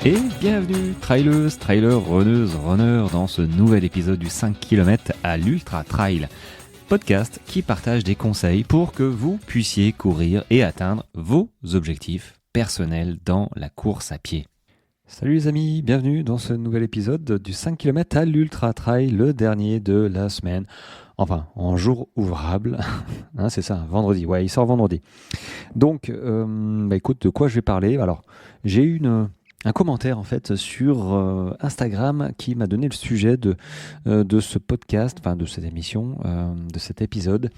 Et bienvenue, traileuses, trailers, runneuses, runners, dans ce nouvel épisode du 5 km à l'Ultra Trail, podcast qui partage des conseils pour que vous puissiez courir et atteindre vos objectifs personnels dans la course à pied. Salut les amis, bienvenue dans ce nouvel épisode du 5 km à l'Ultra Trail, le dernier de la semaine. Enfin, en jour ouvrable, c'est ça, vendredi, ouais, il sort vendredi. Donc, écoute, de quoi je vais parler ? Alors, j'ai eu un commentaire en fait sur Instagram qui m'a donné le sujet de ce podcast, enfin de cette émission, de cet épisode.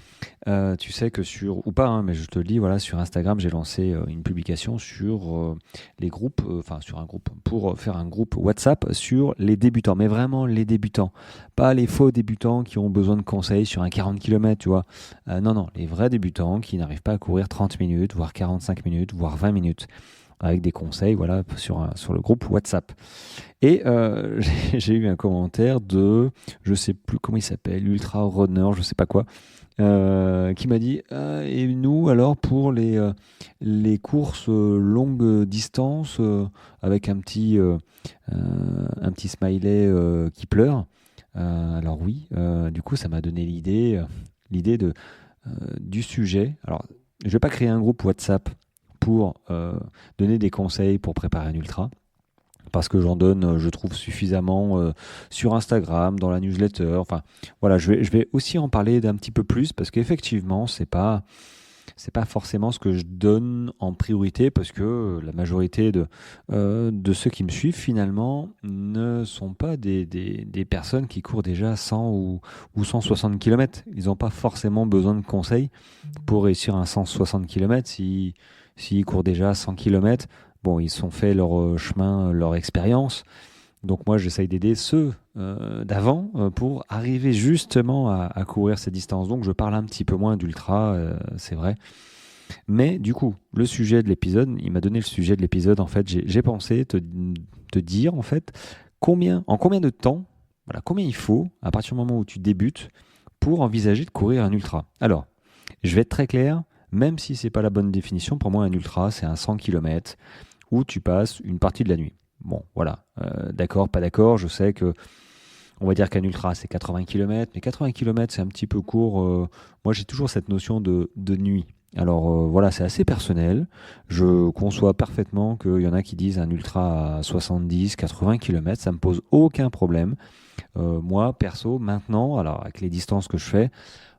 Tu sais que ou pas, mais je te le dis, voilà, sur Instagram, j'ai lancé une publication sur les groupes, sur un groupe, pour faire un groupe WhatsApp sur les débutants, mais vraiment les débutants, pas les faux débutants qui ont besoin de conseils sur un 40 km, tu vois. Non, les vrais débutants qui n'arrivent pas à courir 30 minutes, voire 45 minutes, voire 20 minutes. Avec des conseils, voilà, sur le groupe WhatsApp. Et j'ai eu un commentaire de, je sais plus comment il s'appelle, Ultra Runner, je sais pas quoi, qui m'a dit et nous alors pour les courses longue distance avec un petit smiley qui pleure. Alors oui, du coup ça m'a donné l'idée du sujet. Alors je vais pas créer un groupe WhatsApp pour donner des conseils pour préparer un ultra, parce que j'en donne, je trouve, suffisamment sur Instagram, dans la newsletter. Enfin, voilà, je vais aussi en parler d'un petit peu plus, parce qu'effectivement, c'est pas forcément ce que je donne en priorité, parce que la majorité de ceux qui me suivent, finalement, ne sont pas des personnes qui courent déjà 100 ou 160 km. Ils n'ont pas forcément besoin de conseils pour réussir un 160 km. S'ils courent déjà 100 km, bon, ils sont fait leur chemin, leur expérience. Donc moi, j'essaye d'aider ceux d'avant pour arriver justement à courir ces distances. Donc je parle un petit peu moins d'ultra, c'est vrai. Mais du coup, le sujet de l'épisode, il m'a donné le sujet de l'épisode. En fait, j'ai pensé te dire, en fait, en combien de temps, voilà, combien il faut, à partir du moment où tu débutes, pour envisager de courir un ultra. Alors, je vais être très clair. Même si c'est pas la bonne définition, pour moi un ultra c'est un 100 km où tu passes une partie de la nuit. Bon, voilà, d'accord, pas d'accord, je sais que on va dire qu'un ultra c'est 80 km, mais 80 km c'est un petit peu court. Moi j'ai toujours cette notion de nuit. Alors voilà, c'est assez personnel. Je conçois parfaitement qu'il y en a qui disent un ultra à 70, 80 km, ça me pose aucun problème. Moi, perso, maintenant, alors avec les distances que je fais,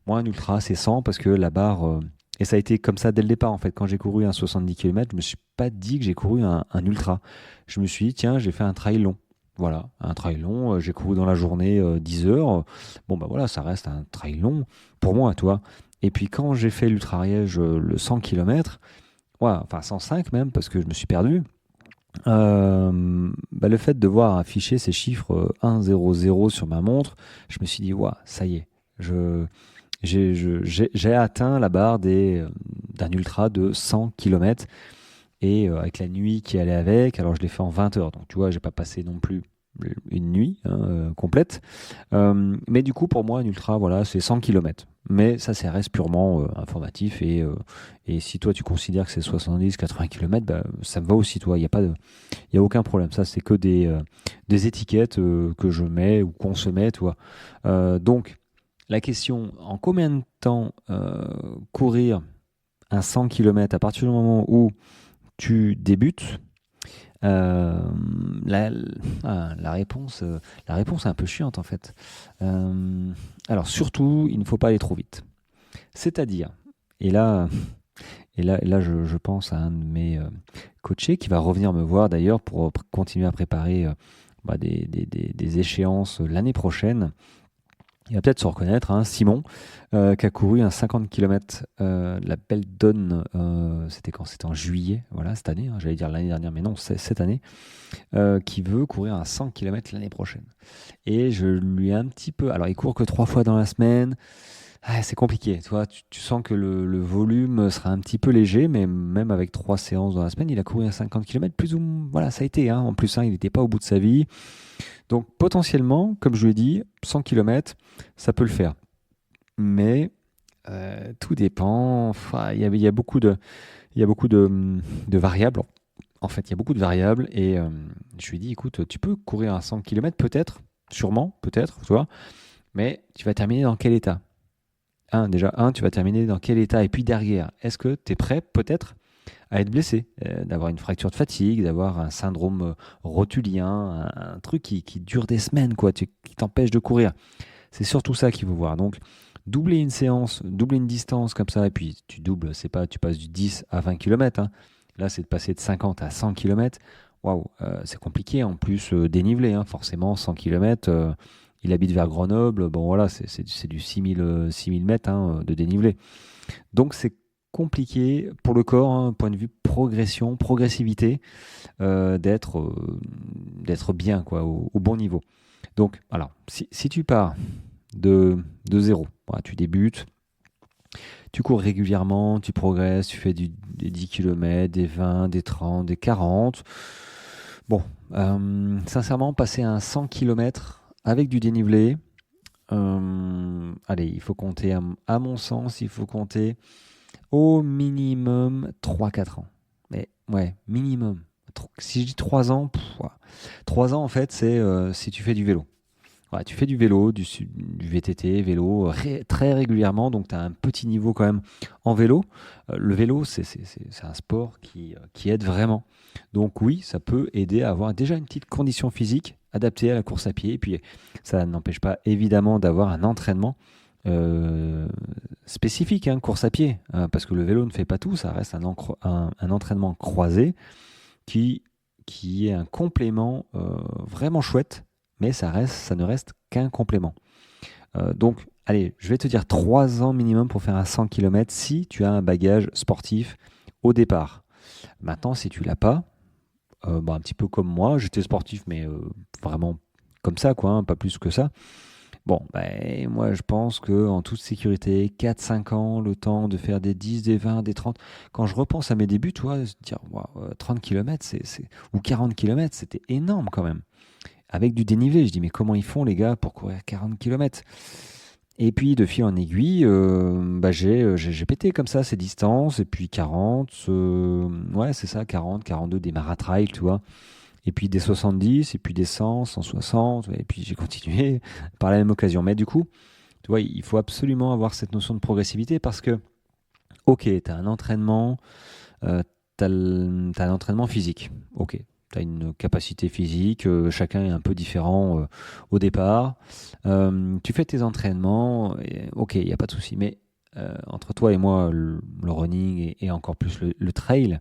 moi un ultra c'est 100 parce que la barre... et ça a été comme ça dès le départ, en fait. Quand j'ai couru un 70 km, je me suis pas dit que j'ai couru un ultra. Je me suis dit, tiens, j'ai fait un trail long. Voilà, un trail long. J'ai couru dans la journée 10 heures. Bon, bah voilà, ça reste un trail long pour moi, toi. Et puis quand j'ai fait l'Ultra-Ariège, le 100 km, ouais, enfin 105 même, parce que je me suis perdu, le fait de voir afficher ces chiffres 1-0-0 sur ma montre, je me suis dit, ouais, ça y est, j'ai atteint la barre d'un ultra de 100 km et avec la nuit qui allait avec, alors je l'ai fait en 20 heures, donc tu vois, j'ai pas passé non plus une nuit complète. Mais du coup, pour moi, un ultra, voilà, c'est 100 km. Mais ça reste purement informatif et si toi tu considères que c'est 70-80 km, bah, ça me va aussi, toi, il y a aucun problème. Ça, c'est que des étiquettes que je mets ou qu'on se met, toi. Donc, la question, en combien de temps courir un 100 km à partir du moment où tu débutes, la réponse est un peu chiante en fait. Alors surtout, il ne faut pas aller trop vite. C'est-à-dire, et là, je pense à un de mes coachés qui va revenir me voir d'ailleurs pour continuer à préparer des échéances l'année prochaine. Il va peut-être se reconnaître, hein, Simon, qui a couru un 50 km la Belle Donne, c'était quand? C'était en juillet, voilà, cette année, hein, j'allais dire l'année dernière, mais non, c'est cette année, qui veut courir un 100 km l'année prochaine. Et je lui ai un petit peu... Alors, il court que 3 fois dans la semaine, c'est compliqué, tu sens que le volume sera un petit peu léger, mais même avec 3 séances dans la semaine, il a couru un 50 km, plus ou moins, voilà, ça a été, hein, en plus, hein, il n'était pas au bout de sa vie. Donc potentiellement, comme je l'ai dit, 100 km, ça peut le faire. Mais tout dépend. Enfin, il y a beaucoup de variables En fait, il y a beaucoup de variables et je lui ai dit, écoute, tu peux courir un 100 km peut-être, sûrement, peut-être, tu vois, mais tu vas terminer dans quel état? Déjà, tu vas terminer dans quel état? Et puis derrière, est-ce que tu es prêt peut-être à être blessé, d'avoir une fracture de fatigue, d'avoir un syndrome rotulien, un truc qui dure des semaines, quoi, qui t'empêche de courir. C'est surtout ça qu'il faut voir. Donc, doubler une séance, doubler une distance comme ça, et puis tu doubles, c'est pas, tu passes du 10 à 20 km. Là, c'est de passer de 50 à 100 km. Waouh, c'est compliqué. En plus, dénivelé, forcément, 100 km. Il habite vers Grenoble. Bon, voilà, c'est du 6000 mètres de dénivelé. Donc, c'est compliqué pour le corps, point de vue progression, progressivité, d'être bien, quoi, au bon niveau. Donc, alors, si tu pars de zéro, voilà, tu débutes, tu cours régulièrement, tu progresses, tu fais des 10 km, des 20, des 30, des 40. Bon, sincèrement, passer à un 100 km avec du dénivelé, allez, il faut compter, à mon sens, il faut compter au minimum 3-4 ans. Mais ouais, minimum. Si je dis 3 ans, 3 ans en fait, c'est si tu fais du vélo. Ouais, tu fais du vélo, du VTT, vélo, très régulièrement, donc tu as un petit niveau quand même en vélo. Le vélo, c'est un sport qui aide vraiment. Donc oui, ça peut aider à avoir déjà une petite condition physique adaptée à la course à pied. Et puis ça n'empêche pas évidemment d'avoir un entraînement spécifique, course à pied, parce que le vélo ne fait pas tout, ça reste un entraînement croisé qui est un complément vraiment chouette, mais ça ne reste qu'un complément. Donc, allez, je vais te dire 3 ans minimum pour faire un 100 km si tu as un bagage sportif au départ. Maintenant, si tu l'as pas, un petit peu comme moi, j'étais sportif, mais vraiment comme ça, quoi, pas plus que ça. Bon, moi je pense qu'en toute sécurité, 4-5 ans, le temps de faire des 10, des 20, des 30. Quand je repense à mes débuts, tu vois, se dire 30 km ou 40 km, c'était énorme quand même. Avec du dénivelé, je dis mais comment ils font les gars pour courir 40 km? Et puis de fil en aiguille, j'ai pété comme ça ces distances, et puis 40, ouais c'est ça, 40, 42 des maratrails, tu vois. Et puis des 70, et puis des 100, 160, et puis j'ai continué par la même occasion. Mais du coup, tu vois, il faut absolument avoir cette notion de progressivité parce que, ok, tu as un entraînement, t'as un entraînement physique, ok. Tu as une capacité physique, chacun est un peu différent au départ. Tu fais tes entraînements, ok, il n'y a pas de souci. Mais entre toi et moi, le running et encore plus le trail,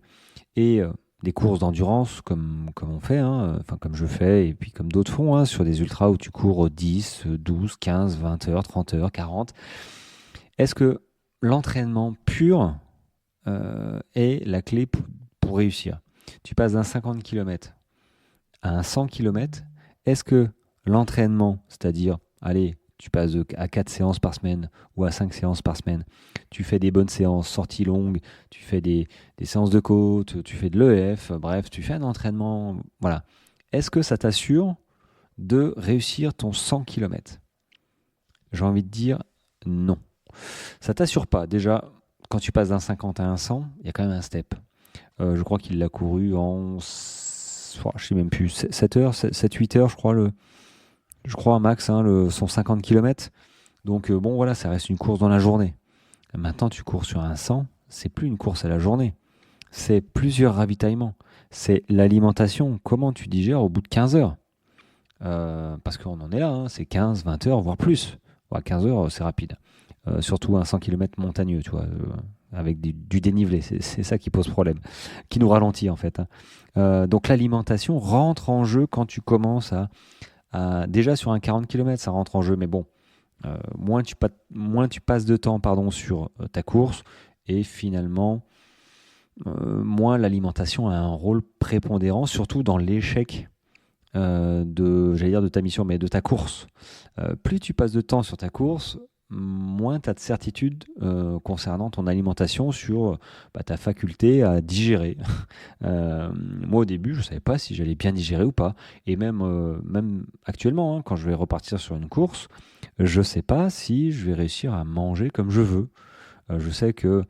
et des courses d'endurance comme on fait, enfin comme je fais, et puis comme d'autres font, sur des ultras où tu cours 10, 12, 15, 20 heures, 30 heures, 40. Est-ce que l'entraînement pur est la clé pour réussir? Tu passes d'un 50 km à un 100 km. Est-ce que l'entraînement, c'est-à-dire, allez, tu passes à 4 séances par semaine ou à 5 séances par semaine, tu fais des bonnes séances, sorties longues, tu fais des séances de côte, tu fais de l'EF, bref, tu fais un entraînement, voilà. Est-ce que ça t'assure de réussir ton 100 km? J'ai envie de dire non. Ça t'assure pas. Déjà, quand tu passes d'un 50 à un 100, il y a quand même un step. Je crois qu'il l'a couru en, je sais même plus, 7 heures, 7-8 heures, je crois, max, son 50 km. Donc bon, voilà, ça reste une course dans la journée. Maintenant, tu cours sur un 100, c'est plus une course à la journée. C'est plusieurs ravitaillements. C'est l'alimentation. Comment tu digères au bout de 15 heures? Parce qu'on en est là, c'est 15, 20 heures, voire plus. 15 heures, c'est rapide. Surtout un 100 km montagneux, tu vois, avec du dénivelé. C'est ça qui pose problème, qui nous ralentit en fait. Donc l'alimentation rentre en jeu quand tu commences déjà sur un 40 km, ça rentre en jeu, mais bon, moins tu passes de temps sur ta course, et finalement, moins l'alimentation a un rôle prépondérant, surtout dans l'échec de ta mission, mais de ta course. Plus tu passes de temps sur ta course, moins tu as de certitude concernant ton alimentation sur ta faculté à digérer. Moi, au début, je ne savais pas si j'allais bien digérer ou pas. Et même actuellement, quand je vais repartir sur une course, je ne sais pas si je vais réussir à manger comme je veux. Je sais que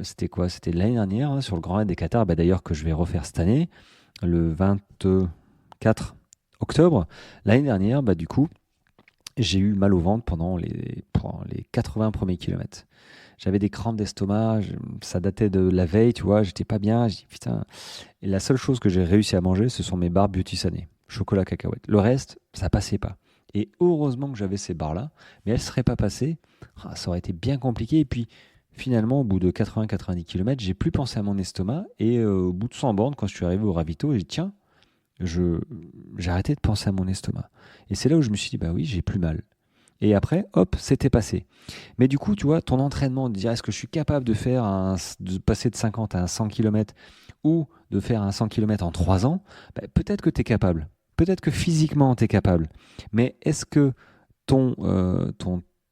c'était quoi? C'était l'année dernière, hein, sur le Grand Raid des Qatars, bah, d'ailleurs que je vais refaire cette année, le 24 octobre. L'année dernière, bah, du coup, j'ai eu mal au ventre pendant les 80 premiers kilomètres. J'avais des crampes d'estomac, ça datait de la veille, tu vois, j'étais pas bien. Je dis putain. Et la seule chose que j'ai réussi à manger, ce sont mes barres Beauty Sané, chocolat cacahuète. Le reste, ça passait pas. Et heureusement que j'avais ces barres-là, mais elles ne seraient pas passées. Ah, ça aurait été bien compliqué. Et puis finalement, au bout de 80-90 km, j'ai plus pensé à mon estomac. Et au bout de 100 bornes, quand je suis arrivé au ravito, j'ai dit tiens, j'ai arrêté de penser à mon estomac. Et c'est là où je me suis dit bah oui, j'ai plus mal. Et après, hop, c'était passé. Mais du coup, tu vois, ton entraînement, de dire est-ce que je suis capable de passer de 50 à un 100 km ou de faire un 100 km en 3 ans, bah, peut-être que tu es capable. Peut-être que physiquement, tu es capable. Mais est-ce que ton,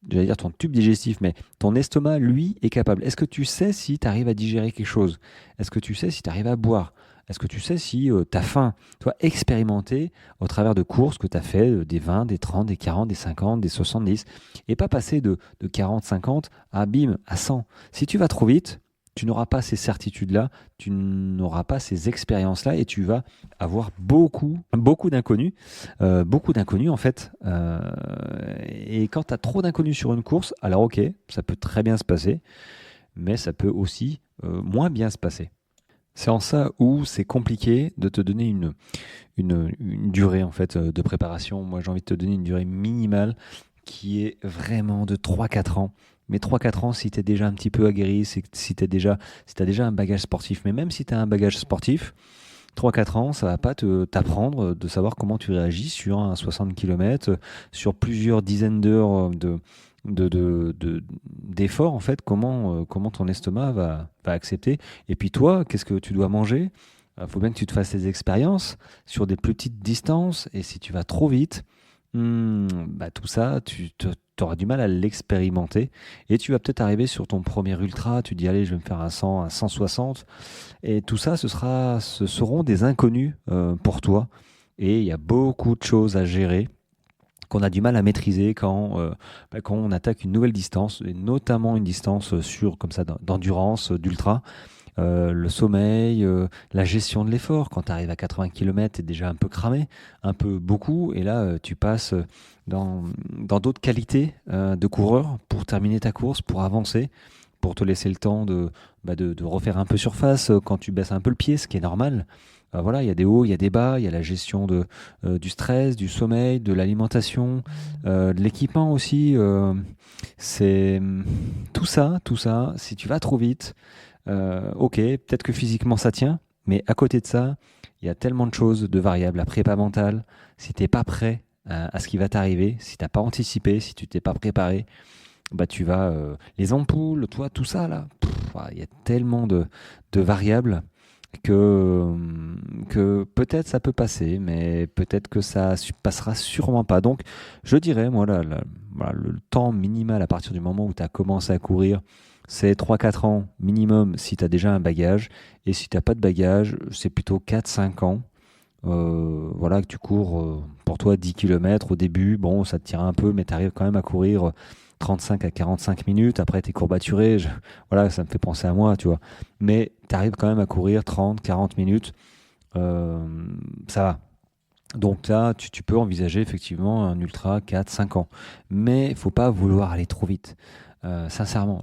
j'allais dire ton tube digestif, mais ton estomac, lui, est capable? Est-ce que tu sais si tu arrives à digérer quelque chose? Est-ce que tu sais si tu arrives à boire? Est-ce que tu sais si tu as faim? Toi, expérimenter au travers de courses que tu as fait, des 20, des 30, des 40, des 50, des 70, et pas passer de 40, 50 à bim, à 100. Si tu vas trop vite, tu n'auras pas ces certitudes-là, tu n'auras pas ces expériences-là, et tu vas avoir beaucoup d'inconnus en fait. Et quand tu as trop d'inconnus sur une course, alors ok, ça peut très bien se passer, mais ça peut aussi moins bien se passer. C'est en ça où c'est compliqué de te donner une durée en fait de préparation. Moi, j'ai envie de te donner une durée minimale qui est vraiment de 3-4 ans. Mais 3-4 ans, si tu es déjà un petit peu aguerri, si tu as déjà un bagage sportif, mais même si tu as un bagage sportif, 3-4 ans, ça va pas t'apprendre de savoir comment tu réagis sur un 60 km, sur plusieurs dizaines d'heures d'efforts, en fait, comment ton estomac va accepter. Et puis toi, qu'est-ce que tu dois manger? Il faut bien que tu te fasses des expériences sur des plus petites distances. Et si tu vas trop vite, bah, tout ça, tu auras du mal à l'expérimenter. Et tu vas peut-être arriver sur ton premier ultra, tu dis, allez, je vais me faire un 100, un 160. Et tout ça, ce seront des inconnus pour toi. Et il y a beaucoup de choses à gérer qu'on a du mal à maîtriser quand on attaque une nouvelle distance, et notamment une distance comme ça d'endurance, d'ultra. Le sommeil, la gestion de l'effort. Quand tu arrives à 80 km, tu es déjà un peu cramé, un peu beaucoup, et là, tu passes dans d'autres qualités de coureur pour terminer ta course, pour avancer, pour te laisser le temps de refaire un peu surface quand tu baisses un peu le pied, ce qui est normal. Voilà, il y a des hauts, il y a des bas, il y a la gestion du stress, du sommeil, de l'alimentation, de l'équipement aussi. C'est tout ça, si tu vas trop vite, ok, peut-être que physiquement ça tient, mais à côté de ça, il y a tellement de choses, de variables, la prépa mentale. Si t'es pas prêt à ce qui va t'arriver, si t'as pas anticipé, si tu t'es pas préparé, bah tu vas les ampoules, toi, tout ça là, il y a tellement de variables que peut-être ça peut passer, mais peut-être que ça passera sûrement pas. Donc, je dirais, moi, voilà, le temps minimal à partir du moment où tu as commencé à courir, c'est 3-4 ans minimum si tu as déjà un bagage. Et si tu n'as pas de bagage, c'est plutôt 4-5 ans. Voilà, que tu cours pour toi 10 km au début. Bon, ça te tire un peu, mais tu arrives quand même à courir 35 à 45 minutes. Après, tu es courbaturé. Voilà, ça me fait penser à moi, tu vois. Mais tu arrives quand même à courir 30, 40 minutes. Euh, Ça va. Donc là, tu peux envisager effectivement un ultra 4-5 ans. Mais il faut pas vouloir aller trop vite. Sincèrement,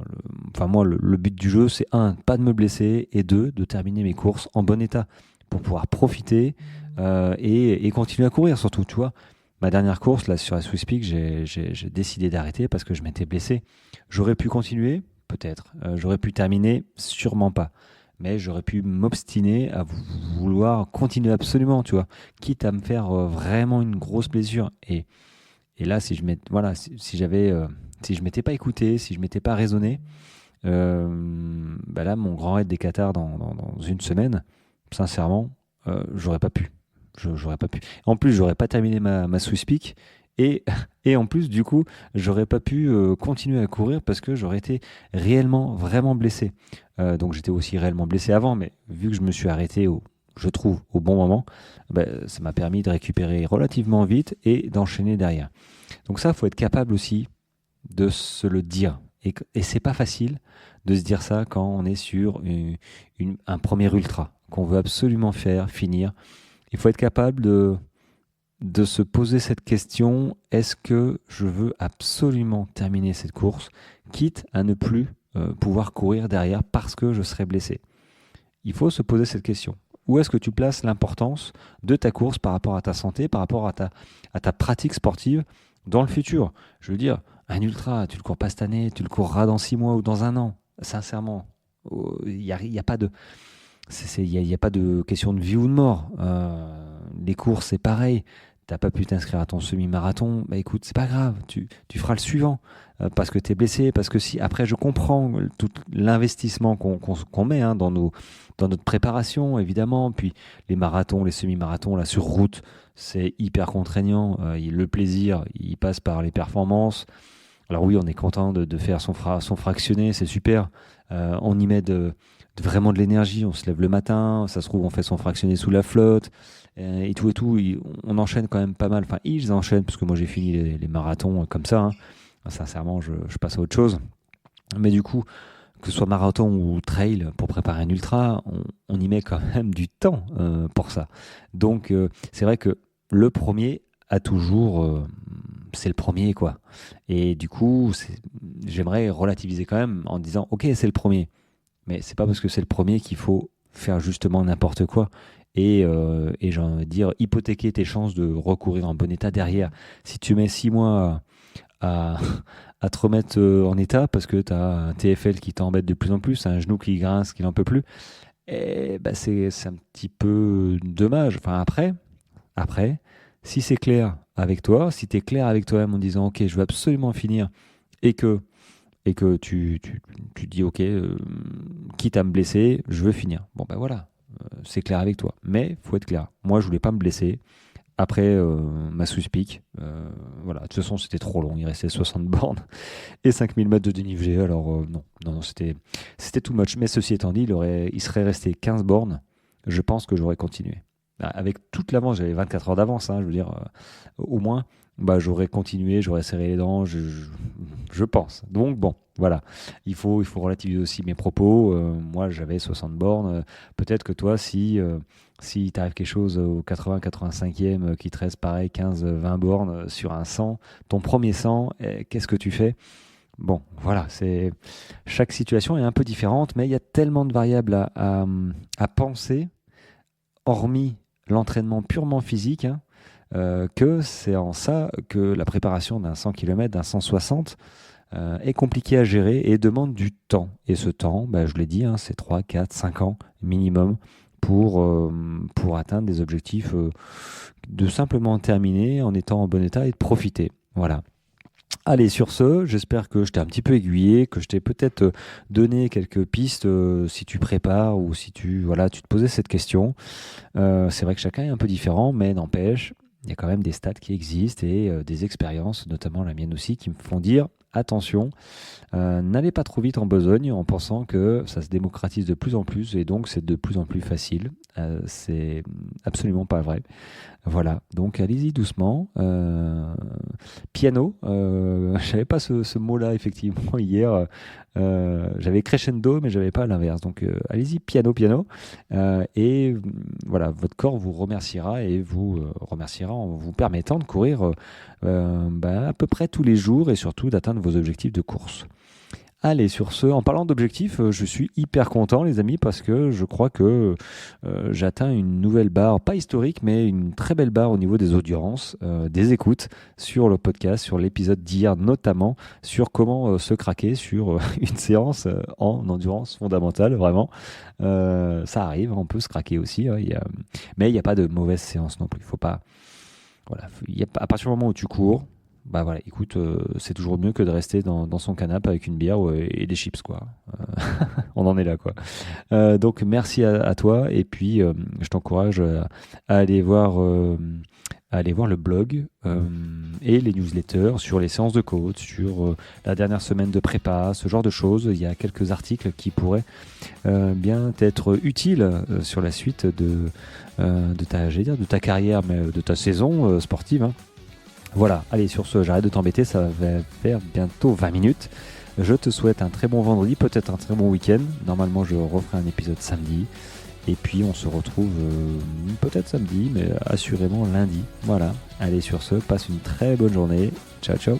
enfin moi, le but du jeu, c'est un, pas de me blesser, et deux, de terminer mes courses en bon état pour pouvoir profiter et continuer à courir surtout, tu vois. Ma dernière course, là, sur la Swiss Peak, j'ai décidé d'arrêter parce que je m'étais blessé. J'aurais pu continuer, peut-être. J'aurais pu terminer, sûrement pas. Mais j'aurais pu m'obstiner à vouloir continuer absolument, tu vois. Quitte à me faire vraiment une grosse blessure. Et là, voilà, si je m'étais pas écouté, si je m'étais pas raisonné, bah là, mon grand raid des Qatars dans une semaine, sincèrement, j'aurais pas pu. J'aurais pas pu. En plus, j'aurais pas terminé ma Swiss Peak. Et, et en plus, du coup, j'aurais pas pu continuer à courir parce que j'aurais été réellement, vraiment blessé. Donc j'étais aussi réellement blessé avant, mais vu que je me suis arrêté je trouve, au bon moment, bah, ça m'a permis de récupérer relativement vite et d'enchaîner derrière. Donc ça, il faut être capable aussi de se le dire Et c'est pas facile de se dire ça quand on est sur un premier ultra, qu'on veut absolument finir. Il faut être capable de se poser cette question, est-ce que je veux absolument terminer cette course, quitte à ne plus pouvoir courir derrière parce que je serai blessé? Il faut se poser cette question. Où est-ce que tu places l'importance de ta course par rapport à ta santé, par rapport à ta pratique sportive dans le futur? Je veux dire, un ultra, tu le cours pas cette année, tu le courras dans 6 mois ou dans un an. Sincèrement, il n'y a pas de... Il y a pas de question de vie ou de mort. Les courses, c'est pareil. T'as pas pu t'inscrire à ton semi-marathon, bah écoute, c'est pas grave, tu feras le suivant. Parce que tu es blessé, parce que si après je comprends tout l'investissement qu'on met dans notre préparation, évidemment, puis les marathons, les semi-marathons, là sur route, c'est hyper contraignant. Le plaisir, il passe par les performances. Alors oui, on est content de faire son fractionné, c'est super. On y met vraiment de l'énergie, on se lève le matin, ça se trouve on fait son fractionné sous la flotte, et tout, on enchaîne quand même pas mal, enfin ils enchaînent, parce que moi j'ai fini les marathons comme ça, hein. Sincèrement je passe à autre chose, mais du coup, que ce soit marathon ou trail, pour préparer un ultra, on y met quand même du temps pour ça. Donc c'est vrai que le premier a toujours... c'est le premier, quoi. Et du coup, j'aimerais relativiser quand même en disant, ok, c'est le premier. Mais c'est pas parce que c'est le premier qu'il faut faire justement n'importe quoi. Et j'ai envie de dire, hypothéquer tes chances de recourir en bon état derrière. Si tu mets 6 mois à te remettre en état parce que tu as un TFL qui t'embête de plus en plus, un genou qui grince, qui n'en peut plus, et bah c'est un petit peu dommage. Enfin, après, si c'est clair avec toi, si tu es clair avec toi-même en disant, ok, je veux absolument finir, et que tu dis, ok, quitte à me blesser, je veux finir. Bon, ben voilà, c'est clair avec toi. Mais faut être clair. Moi, je voulais pas me blesser. Après ma sous-pique, voilà. De toute façon, c'était trop long. Il restait 60 bornes et 5000 mètres de dénivelé. Alors, non, c'était too much. Mais ceci étant dit, il serait resté 15 bornes. Je pense que j'aurais continué. Avec toute l'avance, j'avais 24 heures d'avance, hein, je veux dire, au moins. Bah, j'aurais continué, j'aurais serré les dents, je pense. Donc bon, voilà, il faut relativiser aussi mes propos. Moi, j'avais 60 bornes. Peut-être que toi, si t'arrive quelque chose au 80-85e, qui te reste pareil 15-20 bornes sur un 100, ton premier 100, qu'est-ce que tu fais? Bon, voilà, chaque situation est un peu différente, mais il y a tellement de variables à penser, hormis l'entraînement purement physique, hein, que c'est en ça que la préparation d'un 100 km, d'un 160 est compliquée à gérer et demande du temps. Et ce temps, bah, je l'ai dit, hein, c'est 3, 4, 5 ans minimum pour atteindre des objectifs de simplement terminer en étant en bon état et de profiter. Voilà. Allez, sur ce, j'espère que je t'ai un petit peu aiguillé, que je t'ai peut-être donné quelques pistes si tu prépares ou si tu te posais cette question. C'est vrai que chacun est un peu différent, mais n'empêche, il y a quand même des stats qui existent et des expériences, notamment la mienne aussi, qui me font dire attention, n'allez pas trop vite en besogne en pensant que ça se démocratise de plus en plus et donc c'est de plus en plus facile. C'est absolument pas vrai. Voilà, donc allez-y doucement. Piano, je savais pas ce mot-là effectivement hier. J'avais crescendo, mais j'avais pas l'inverse. Donc allez-y, piano. Et voilà, votre corps vous remerciera et vous remerciera en vous permettant de courir à peu près tous les jours et surtout d'atteindre vos objectifs de course. Allez, sur ce, en parlant d'objectifs, je suis hyper content, les amis, parce que je crois que j'atteins une nouvelle barre, pas historique, mais une très belle barre au niveau des audiences, des écoutes sur le podcast, sur l'épisode d'hier, notamment sur comment se craquer sur une séance en endurance fondamentale, vraiment. Ça arrive, on peut se craquer aussi, hein, mais il n'y a pas de mauvaise séance non plus. Faut pas, voilà, à partir du moment où tu cours, bah voilà, écoute, c'est toujours mieux que de rester dans son canapé avec une bière et des chips, quoi. On en est là, quoi. Donc merci à toi et puis je t'encourage à aller voir le blog et les newsletters sur les séances de coach, sur la dernière semaine de prépa, ce genre de choses. Il y a quelques articles qui pourraient bien être utiles sur la suite de ta carrière, mais de ta saison sportive, hein. Voilà, allez, sur ce, j'arrête de t'embêter, ça va faire bientôt 20 minutes. Je te souhaite un très bon vendredi, peut-être un très bon week-end. Normalement, je referai un épisode samedi. Et puis, on se retrouve peut-être samedi, mais assurément lundi. Voilà. Allez, sur ce, passe une très bonne journée. Ciao, ciao.